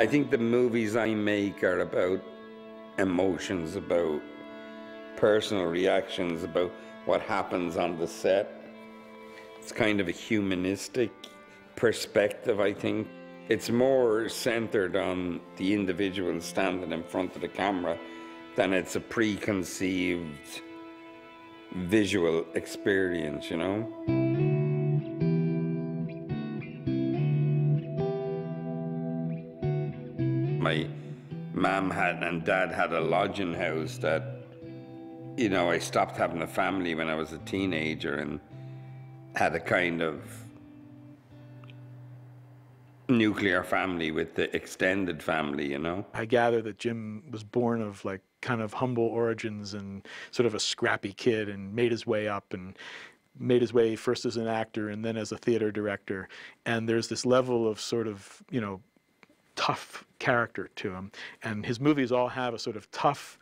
I think the movies I make are about emotions, about personal reactions, about what happens on the set. It's kind of a humanistic perspective, I think. It's more centered on the individual standing in front of the camera than it's a preconceived visual experience, you know? My mom and dad had a lodging house that, you know, I stopped having a family when I was a teenager and had a kind of nuclear family with the extended family, you know? I gather that Jim was born of like kind of humble origins and sort of a scrappy kid and made his way up and made his way first as an actor and then as a theater director. And there's this level of sort of, you know, tough character to him. And his movies all have a sort of tough,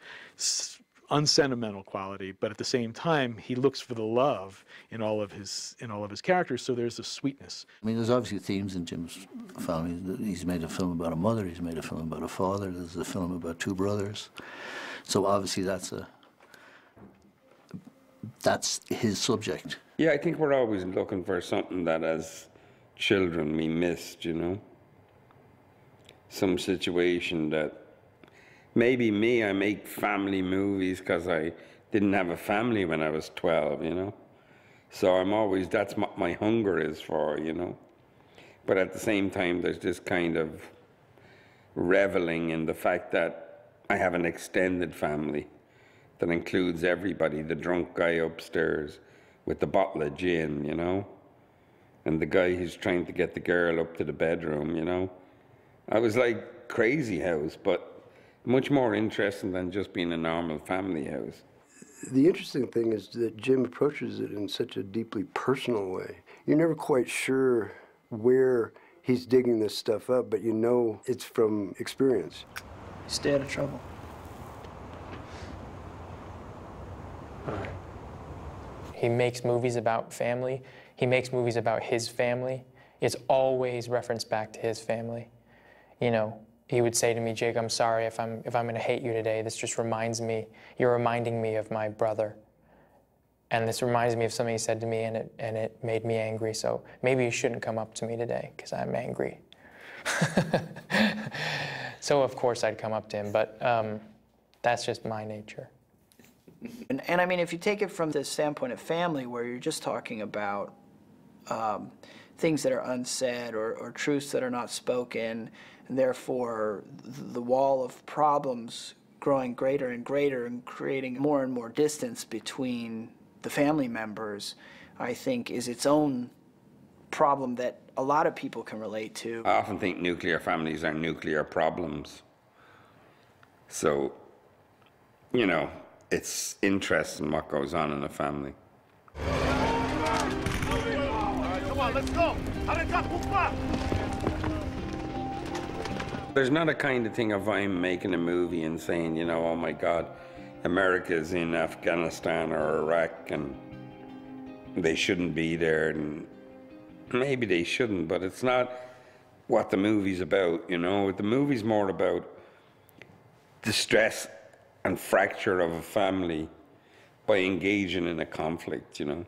unsentimental quality, but at the same time, he looks for the love in all of his characters, so there's a sweetness. I mean, there's obviously themes in Jim's family. He's made a film about a mother, he's made a film about a father, there's a film about two brothers. So obviously that's his subject. Yeah, I think we're always looking for something that as children we missed, you know? Some situation that, maybe me, I make family movies because I didn't have a family when I was 12, you know? So I'm always, that's what my hunger is for, you know? But at the same time, there's this kind of reveling in the fact that I have an extended family that includes everybody, the drunk guy upstairs with the bottle of gin, you know? And the guy who's trying to get the girl up to the bedroom, you know? I was like Crazy House, but much more interesting than just being a normal family house. The interesting thing is that Jim approaches it in such a deeply personal way. You're never quite sure where he's digging this stuff up, but you know it's from experience. Stay out of trouble. All right. He makes movies about family. He makes movies about his family. It's always referenced back to his family. You know, he would say to me, Jake, I'm sorry if I'm going to hate you today. This just reminds me, you're reminding me of my brother. And this reminds me of something he said to me, and it made me angry. So maybe you shouldn't come up to me today because I'm angry. So of course I'd come up to him, but that's just my nature. And I mean, if you take it from the standpoint of family, where you're just talking about things that are unsaid or truths that are not spoken, and therefore the wall of problems growing greater and greater and creating more and more distance between the family members, I think is its own problem that a lot of people can relate to. I often think nuclear families are nuclear problems. So, you know, it's interesting what goes on in a family. Come on, let's go! There's not a kind of thing of I'm making a movie and saying, you know, oh my God, America's in Afghanistan or Iraq and they shouldn't be there, and maybe they shouldn't, but it's not what the movie's about, you know? The movie's more about the stress and fracture of a family by engaging in a conflict, you know,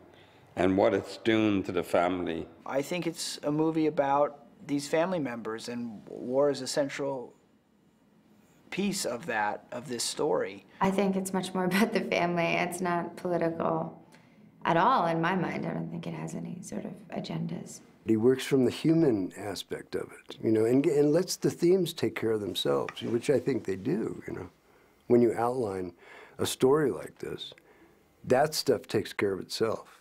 and what it's doing to the family. I think it's a movie about these family members, and war is a central piece of that, of this story. I think it's much more about the family. It's not political at all in my mind. I don't think it has any sort of agendas. He works from the human aspect of it, you know, and lets the themes take care of themselves, which I think they do, you know. When you outline a story like this, that stuff takes care of itself.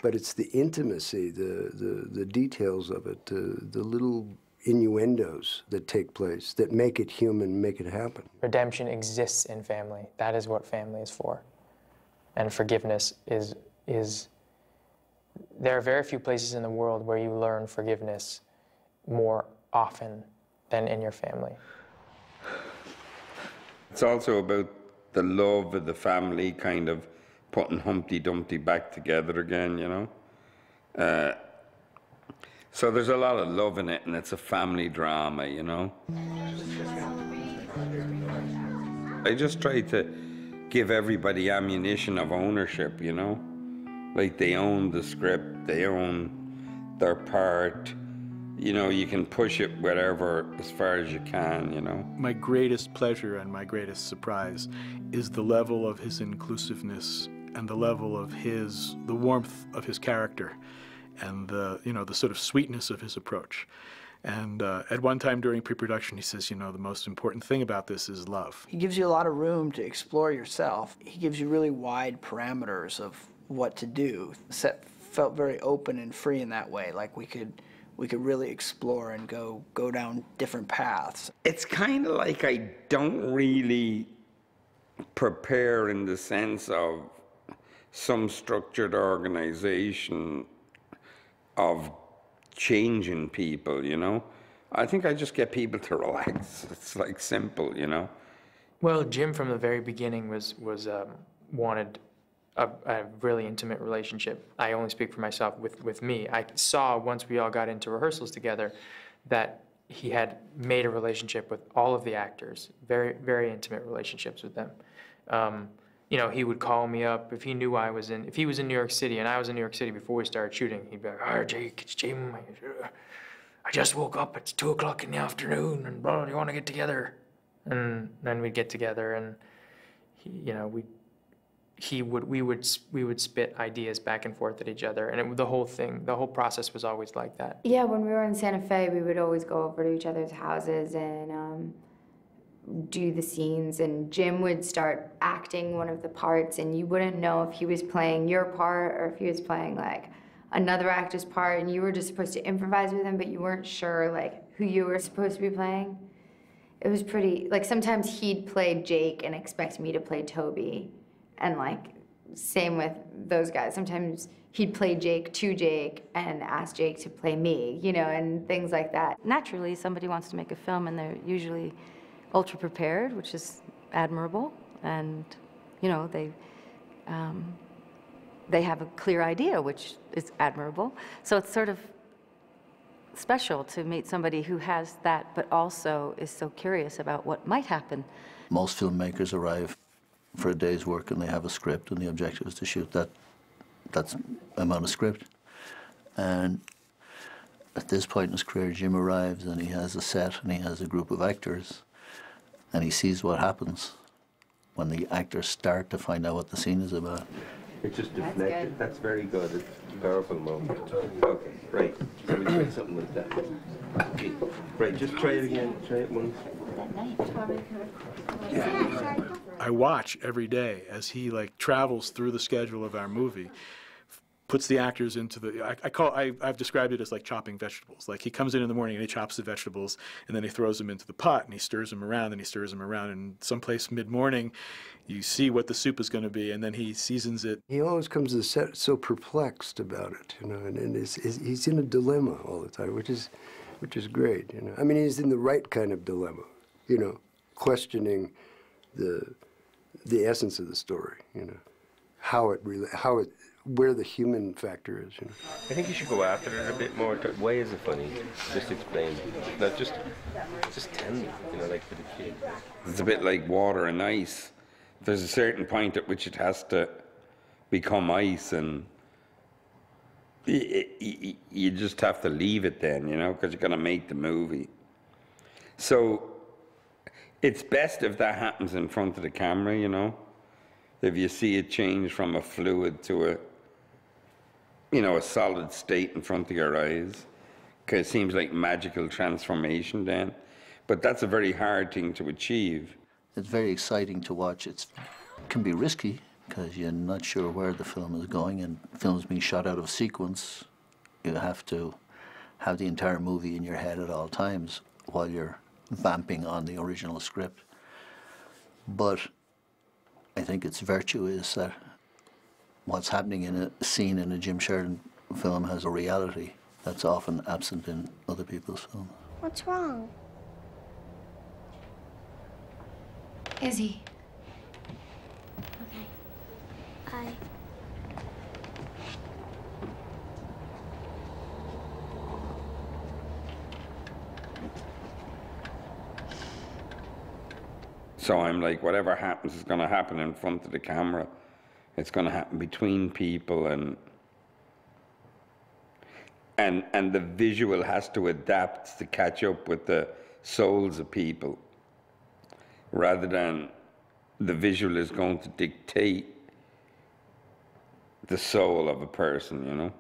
But it's the intimacy, the details of it, the little innuendos that take place that make it human, make it happen. Redemption exists in family. That is what family is for. And forgiveness is there are very few places in the world where you learn forgiveness more often than in your family. It's also about the love of the family, kind of putting Humpty Dumpty back together again, you know? So there's a lot of love in it, and it's a family drama, you know. I just try to give everybody ammunition of ownership, you know. Like they own the script, they own their part. You know, you can push it whatever as far as you can, you know. My greatest pleasure and my greatest surprise is the level of his inclusiveness and the level of the warmth of his character and the sort of sweetness of his approach. And at one time during pre-production, he says, you know, the most important thing about this is love. He gives you a lot of room to explore yourself. He gives you really wide parameters of what to do. The set felt very open and free in that way, like we could really explore and go down different paths. It's kind of like I don't really prepare in the sense of some structured organization of changing people, you know. I think I just get people to relax. It's like simple, you know. Well, Jim from the very beginning wanted a really intimate relationship. I only speak for myself with me. I saw once we all got into rehearsals together that he had made a relationship with all of the actors, very, very intimate relationships with them. You know, he would call me up if he knew if he was in New York City and I was in New York City before we started shooting, he'd be like, "All right, Jake, it's Jim. I just woke up, it's 2 o'clock in the afternoon, and blah, do you want to get together?" And then we'd get together and, we would spit ideas back and forth at each other, and the whole process was always like that. Yeah, when we were in Santa Fe, we would always go over to each other's houses and do the scenes, and Jim would start acting one of the parts, and you wouldn't know if he was playing your part or if he was playing like another actor's part, and you were just supposed to improvise with him, but you weren't sure like who you were supposed to be playing. It was pretty, like sometimes he'd play Jake and expect me to play Toby, and like same with those guys. Sometimes he'd play Jake to Jake and ask Jake to play me, you know, and things like that. Naturally, somebody wants to make a film and they're usually ultra prepared, which is admirable, and you know they have a clear idea, which is admirable. So it's sort of special to meet somebody who has that, but also is so curious about what might happen. Most filmmakers arrive for a day's work and they have a script, and the objective is to shoot that's amount of script. And at this point in his career, Jim arrives and he has a set and he has a group of actors, and he sees what happens when the actors start to find out what the scene is about. It just deflected. That's very good. It's a powerful moment. Okay, right. So we try something like that. Okay, right. Just try it again. Try it once. I watch every day as he like travels through the schedule of our movie, puts the actors into the, I've described it as like chopping vegetables. Like he comes in the morning and he chops the vegetables and then he throws them into the pot and he stirs them around and he stirs them around, and someplace mid-morning you see what the soup is going to be, and then he seasons it. He always comes to the set so perplexed about it, you know, and he's in a dilemma all the time, which is great, you know. I mean, he's in the right kind of dilemma, you know, questioning the essence of the story, you know, where the human factor is, you know. I think you should go after it a bit more. Why is it funny? Just explain. Not just tell me, you know, like for the kid. It's a bit like water and ice. There's a certain point at which it has to become ice, and you just have to leave it then, you know, because you're going to make the movie. So it's best if that happens in front of the camera, you know. If you see it change from a fluid to a solid state in front of your eyes, because it seems like magical transformation then. But that's a very hard thing to achieve. It's very exciting to watch. It can be risky because you're not sure where the film is going, and films being shot out of sequence, you have to have the entire movie in your head at all times while you're vamping on the original script. But I think its virtue is that what's happening in a scene in a Jim Sheridan film has a reality that's often absent in other people's films. What's wrong? Izzy. Okay. Bye. So I'm like, whatever happens is going to happen in front of the camera. It's going to happen between people, and the visual has to adapt to catch up with the souls of people, rather than the visual is going to dictate the soul of a person, you know?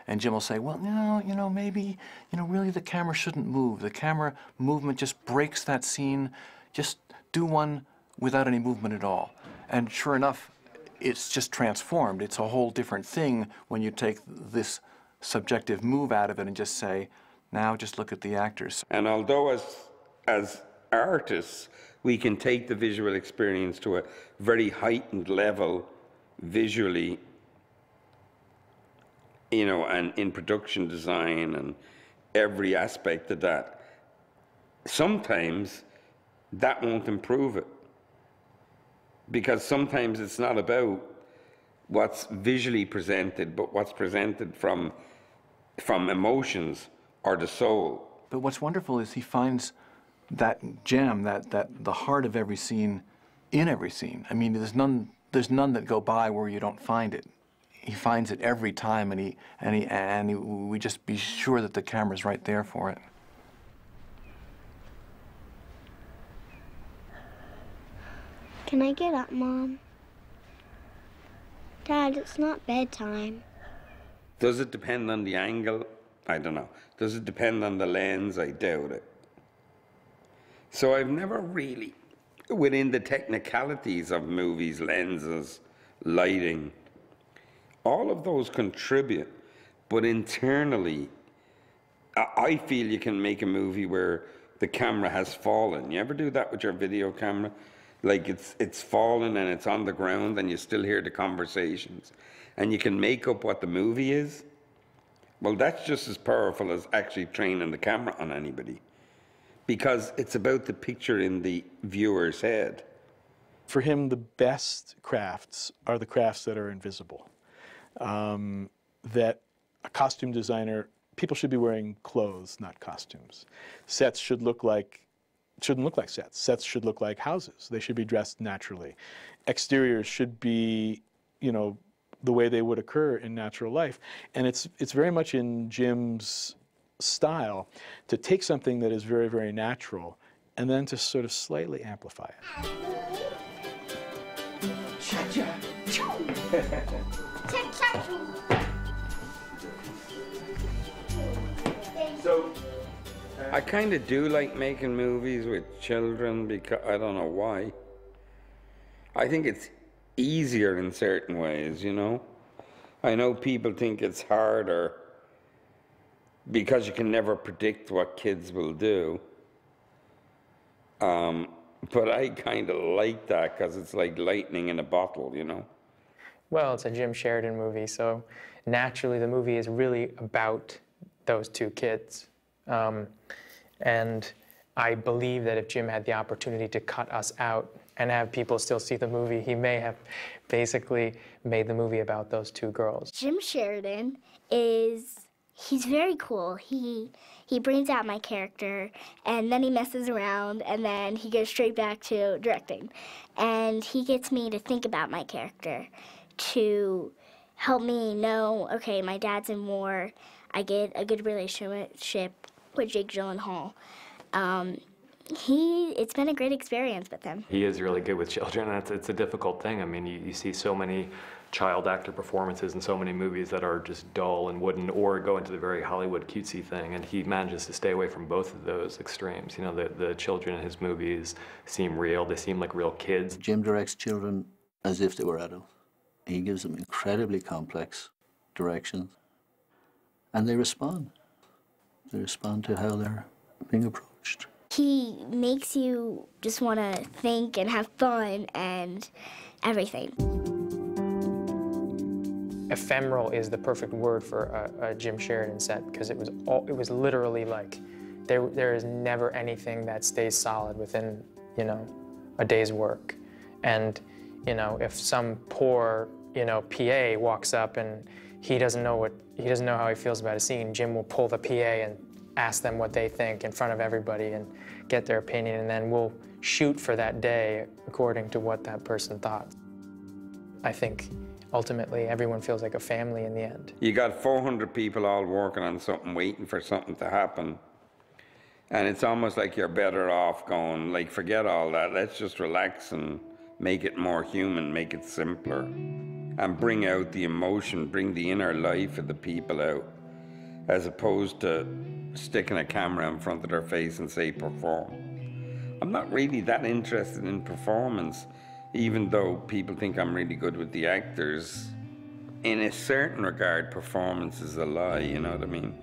And Jim will say, well, no, maybe, really the camera shouldn't move. The camera movement just breaks that scene. Just do one without any movement at all. And sure enough, it's just transformed. It's a whole different thing when you take this subjective move out of it and just say, now just look at the actors. And although as artists, we can take the visual experience to a very heightened level visually, and in production design and every aspect of that, sometimes that won't improve it. Because sometimes it's not about what's visually presented, but what's presented from emotions or the soul. But what's wonderful is he finds that gem, that the heart of every scene in every scene. I mean, there's none that go by where you don't find it. He finds it every time, and we just be sure that the camera's right there for it. Can I get up, Mom? Dad, it's not bedtime. Does it depend on the angle? I don't know. Does it depend on the lens? I doubt it. So I've never really, within the technicalities of movies, lenses, lighting, all of those contribute, but internally, I feel you can make a movie where the camera has fallen. You ever do that with your video camera? Like it's fallen and it's on the ground and you still hear the conversations. And you can make up what the movie is. Well, that's just as powerful as actually training the camera on anybody. Because it's about the picture in the viewer's head. For him, the best crafts are the crafts that are invisible. That a costume designer, people should be wearing clothes, not costumes. Sets shouldn't look like sets. Sets should look like houses. They should be dressed naturally. Exteriors should be, the way they would occur in natural life. And it's very much in Jim's style to take something that is very, very natural and then to sort of slightly amplify it. So, I kind of do like making movies with children because I don't know why. I think it's easier in certain ways, I know people think it's harder because you can never predict what kids will do. But I kind of like that because it's like lightning in a bottle, Well, it's a Jim Sheridan movie, so naturally the movie is really about those two kids. And I believe that if Jim had the opportunity to cut us out and have people still see the movie, he may have basically made the movie about those two girls. Jim Sheridan he's very cool. He brings out my character, and then he messes around, and then he goes straight back to directing. And he gets me to think about my character, to help me know, okay, my dad's in war. I get a good relationship with Jake Gyllenhaal. It's been a great experience with him. He is really good with children, and it's a difficult thing. I mean, you see so many child actor performances in so many movies that are just dull and wooden or go into the very Hollywood cutesy thing, and he manages to stay away from both of those extremes. The children in his movies seem real. They seem like real kids. Jim directs children as if they were adults. He gives them incredibly complex directions, and they respond. They respond to how they're being approached. He makes you just want to think and have fun and everything. Ephemeral is the perfect word for a Jim Sheridan set, because it was literally like there is never anything that stays solid within a day's work. And if some poor PA walks up and he doesn't know how he feels about a scene, Jim will pull the PA and ask them what they think in front of everybody and get their opinion, and then we'll shoot for that day according to what that person thought. I think ultimately everyone feels like a family in the end. You got 400 people all working on something, waiting for something to happen. And it's almost like you're better off going, like, forget all that, let's just relax and make it more human, make it simpler. And bring out the emotion, bring the inner life of the people out, as opposed to sticking a camera in front of their face and say, perform. I'm not really that interested in performance, even though people think I'm really good with the actors. In a certain regard, performance is a lie, you know what I mean?